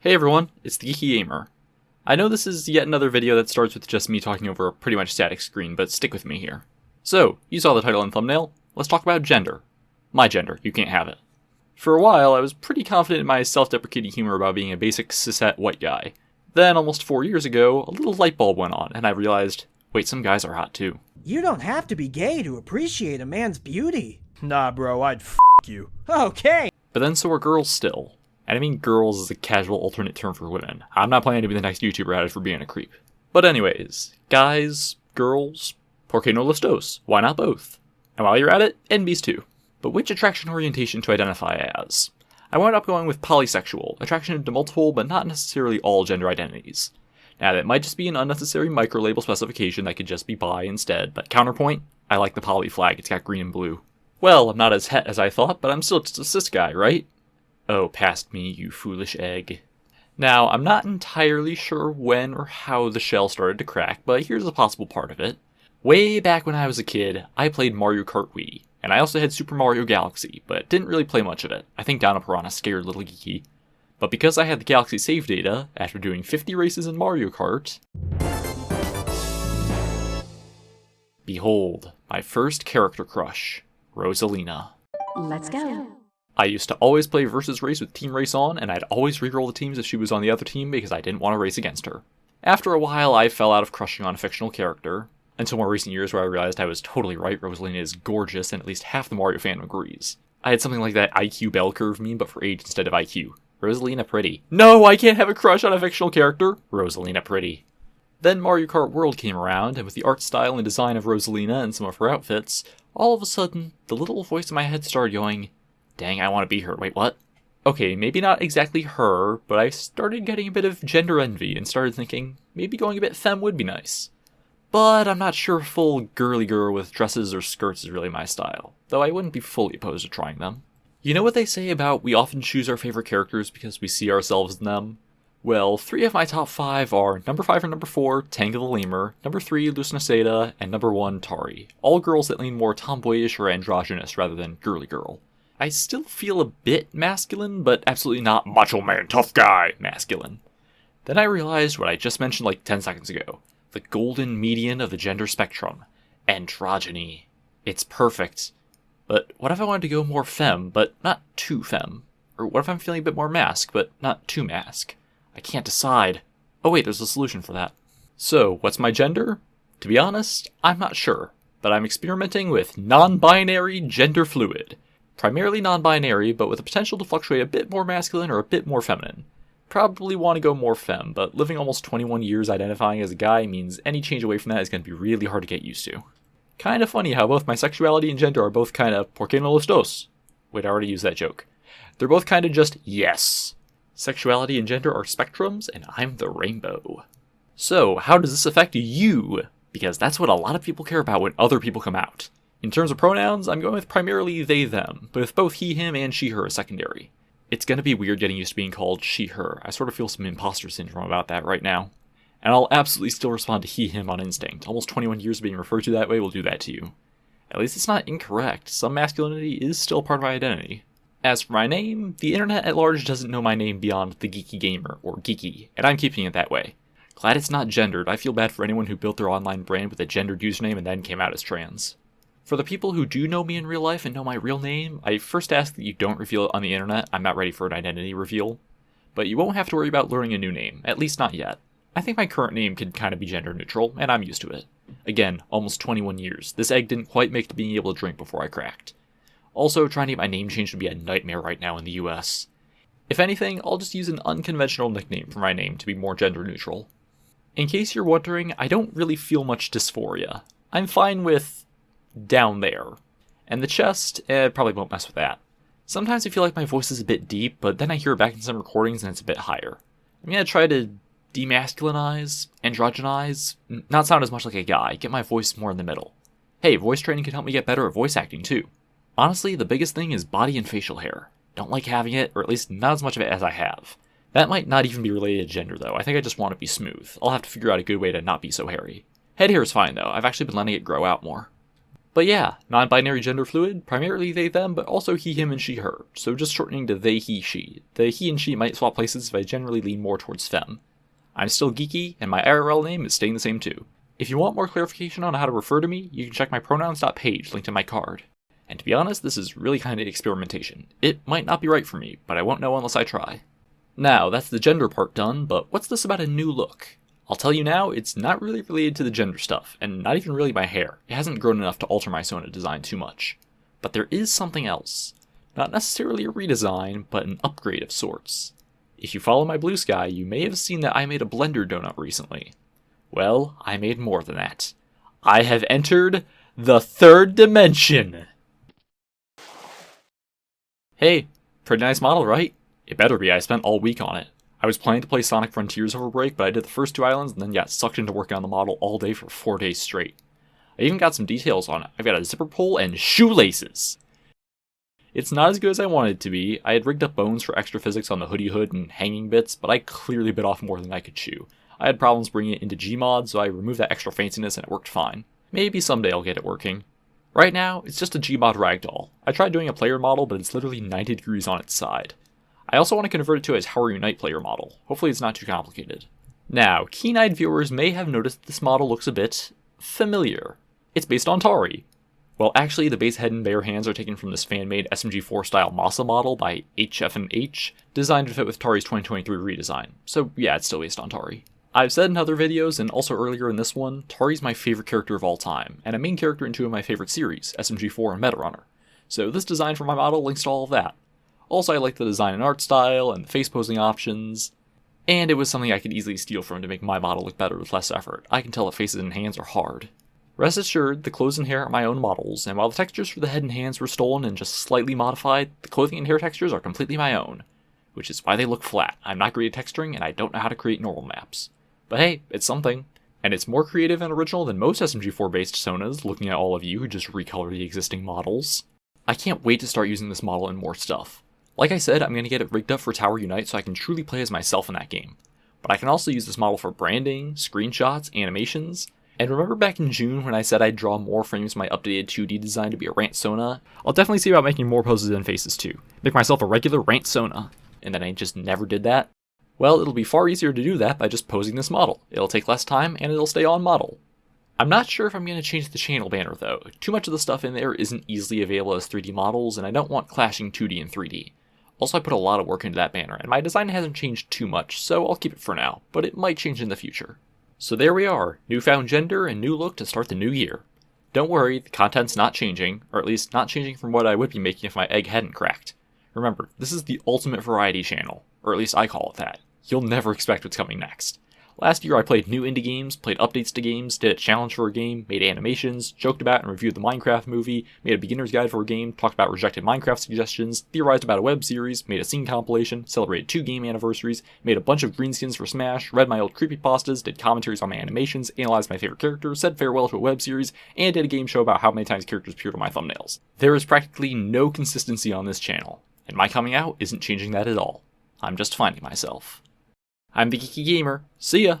Hey everyone, it's the Geeky Gamer. I know this is yet another video that starts with just me talking over a pretty much static screen, but stick with me here. So, you saw the title and thumbnail, let's talk about gender. My gender, you can't have it. For a while, I was pretty confident in my self-deprecating humor about being a basic cishet white guy. Then, almost 4 years ago, a little light bulb went on, and I realized, wait, some guys are hot too. You don't have to be gay to appreciate a man's beauty. Nah, bro, I'd f*** you. Okay. But then so are girls still. And I mean girls is a casual alternate term for women. I'm not planning to be the next YouTuber added for being a creep. But anyways, guys, girls, por qué no los dos? Why not both? And while you're at it, NBs too. But which attraction orientation to identify as? I wound up going with polysexual, attraction to multiple but not necessarily all gender identities. Now that might just be an unnecessary micro-label specification that could just be bi instead, but counterpoint, I like the poly flag, it's got green and blue. Well, I'm not as het as I thought, but I'm still just a cis guy, right? Oh, past me, you foolish egg. Now, I'm not entirely sure when or how the shell started to crack, but here's a possible part of it. Way back when I was a kid, I played Mario Kart Wii, and I also had Super Mario Galaxy, but didn't really play much of it. I think Donna Piranha scared little Geeky. But because I had the Galaxy save data, after doing 50 races in Mario Kart, behold, my first character crush, Rosalina. Let's go. I used to always play versus race with Team Race on, and I'd always reroll the teams if she was on the other team because I didn't want to race against her. After a while, I fell out of crushing on a fictional character, until more recent years where I realized I was totally right, Rosalina is gorgeous and at least half the Mario fandom agrees. I had something like that IQ bell curve meme, but for age instead of IQ. Rosalina pretty. No, I can't have a crush on a fictional character! Rosalina pretty. Then Mario Kart World came around, and with the art style and design of Rosalina and some of her outfits, all of a sudden, the little voice in my head started going, dang, I want to be her. Wait, what? Okay, maybe not exactly her, but I started getting a bit of gender envy and started thinking, maybe going a bit femme would be nice. But I'm not sure full girly girl with dresses or skirts is really my style, though I wouldn't be fully opposed to trying them. You know what they say about we often choose our favorite characters because we see ourselves in them? Well, 3 of my top 5 are number 5 and number 4, Tanga the Lemur, number 3, Lucina Seda, and number 1, Tari. All girls that lean more tomboyish or androgynous rather than girly girl. I still feel a bit masculine, but absolutely not macho man, tough guy masculine. Then I realized what I just mentioned like 10 seconds ago. The golden median of the gender spectrum. Androgyny. It's perfect. But what if I wanted to go more femme, but not too femme? Or what if I'm feeling a bit more mask, but not too mask? I can't decide. Oh wait, there's a solution for that. So, what's my gender? To be honest, I'm not sure. But I'm experimenting with non-binary gender fluid. Primarily non-binary, but with the potential to fluctuate a bit more masculine or a bit more feminine. Probably want to go more femme, but living almost 21 years identifying as a guy means any change away from that is going to be really hard to get used to. Kinda funny how both my sexuality and gender are both kinda por qué no los dos? Wait, I already used that joke. They're both kinda just yes. Sexuality and gender are spectrums, and I'm the rainbow. So, how does this affect you? Because that's what a lot of people care about when other people come out. In terms of pronouns, I'm going with primarily they, them, but with both he, him, and she, her as secondary. It's gonna be weird getting used to being called she, her. I sort of feel some imposter syndrome about that right now. And I'll absolutely still respond to he, him on instinct. Almost 21 years of being referred to that way will do that to you. At least it's not incorrect. Some masculinity is still part of my identity. As for my name, the internet at large doesn't know my name beyond the Geeky Gamer, or Geeky, and I'm keeping it that way. Glad it's not gendered. I feel bad for anyone who built their online brand with a gendered username and then came out as trans. For the people who do know me in real life and know my real name, I first ask that you don't reveal it on the internet. I'm not ready for an identity reveal. But you won't have to worry about learning a new name, at least not yet. I think my current name can kind of be gender neutral, and I'm used to it. Again, almost 21 years. This egg didn't quite make to being able to drink before I cracked. Also, trying to get my name changed would be a nightmare right now in the US. If anything, I'll just use an unconventional nickname for my name to be more gender neutral. In case you're wondering, I don't really feel much dysphoria. I'm fine with down there. And the chest, probably won't mess with that. Sometimes I feel like my voice is a bit deep, but then I hear it back in some recordings and it's a bit higher. I'm gonna try to demasculinize, androgynize, not sound as much like a guy, get my voice more in the middle. Hey, voice training can help me get better at voice acting too. Honestly, the biggest thing is body and facial hair. Don't like having it, or at least not as much of it as I have. That might not even be related to gender though, I think I just want to be smooth. I'll have to figure out a good way to not be so hairy. Head hair is fine though, I've actually been letting it grow out more. But yeah, non-binary gender fluid, primarily they them, but also he him and she her, so just shortening to they he she. The he and she might swap places if I generally lean more towards femme. I'm still Geeky, and my IRL name is staying the same too. If you want more clarification on how to refer to me, you can check my pronouns.page linked in my card. And to be honest, this is really kind of experimentation. It might not be right for me, but I won't know unless I try. Now, that's the gender part done, but what's this about a new look? I'll tell you now, it's not really related to the gender stuff, and not even really my hair. It hasn't grown enough to alter my Sona design too much. But there is something else. Not necessarily a redesign, but an upgrade of sorts. If you follow my Blue Sky, you may have seen that I made a blender donut recently. Well, I made more than that. I have entered the third dimension! Hey, pretty nice model, right? It better be, I spent all week on it. I was planning to play Sonic Frontiers over break, but I did the first 2 islands and then got sucked into working on the model all day for 4 days straight. I even got some details on it. I've got a zipper pull and shoelaces! It's not as good as I wanted it to be. I had rigged up bones for extra physics on the hoodie hood and hanging bits, but I clearly bit off more than I could chew. I had problems bringing it into Gmod, so I removed that extra fanciness and it worked fine. Maybe someday I'll get it working. Right now, it's just a Gmod ragdoll. I tried doing a player model, but it's literally 90 degrees on its side. I also want to convert it to a Tower Unite player model. Hopefully it's not too complicated. Now, keen-eyed viewers may have noticed this model looks a bit familiar. It's based on Tari. Well, actually, the base head and bare hands are taken from this fan-made SMG4 style Masa model by HF&H, designed to fit with Tari's 2023 redesign. So yeah, it's still based on Tari. I've said in other videos, and also earlier in this one, Tari's my favorite character of all time, and a main character in 2 of my favorite series, SMG4 and Metarunner. So this design for my model links to all of that. Also, I like the design and art style, and the face posing options, and it was something I could easily steal from to make my model look better with less effort. I can tell that faces and hands are hard. Rest assured, the clothes and hair are my own models, and while the textures for the head and hands were stolen and just slightly modified, the clothing and hair textures are completely my own. Which is why they look flat. I'm not great at texturing, and I don't know how to create normal maps. But hey, it's something. And it's more creative and original than most SMG4 based Sonas, looking at all of you who just recolor the existing models. I can't wait to start using this model in more stuff. Like I said, I'm going to get it rigged up for Tower Unite so I can truly play as myself in that game. But I can also use this model for branding, screenshots, animations. And remember back in June when I said I'd draw more frames of my updated 2D design to be a rant Sona? I'll definitely see about making more poses and faces too. Make myself a regular rant Sona. And then I just never did that. Well, it'll be far easier to do that by just posing this model. It'll take less time and it'll stay on model. I'm not sure if I'm going to change the channel banner though. Too much of the stuff in there isn't easily available as 3D models, and I don't want clashing 2D and 3D. Also, I put a lot of work into that banner, and my design hasn't changed too much, so I'll keep it for now, but it might change in the future. So there we are, newfound gender and new look to start the new year. Don't worry, the content's not changing, or at least not changing from what I would be making if my egg hadn't cracked. Remember, this is the ultimate variety channel, or at least I call it that. You'll never expect what's coming next. Last year I played new indie games, played updates to games, did a challenge for a game, made animations, joked about and reviewed the Minecraft movie, made a beginner's guide for a game, talked about rejected Minecraft suggestions, theorized about a web series, made a scene compilation, celebrated 2 game anniversaries, made a bunch of greenskins for Smash, read my old creepypastas, did commentaries on my animations, analyzed my favorite characters, said farewell to a web series, and did a game show about how many times characters appeared on my thumbnails. There is practically no consistency on this channel, and my coming out isn't changing that at all. I'm just finding myself. I'm the Geeky Gamer. See ya!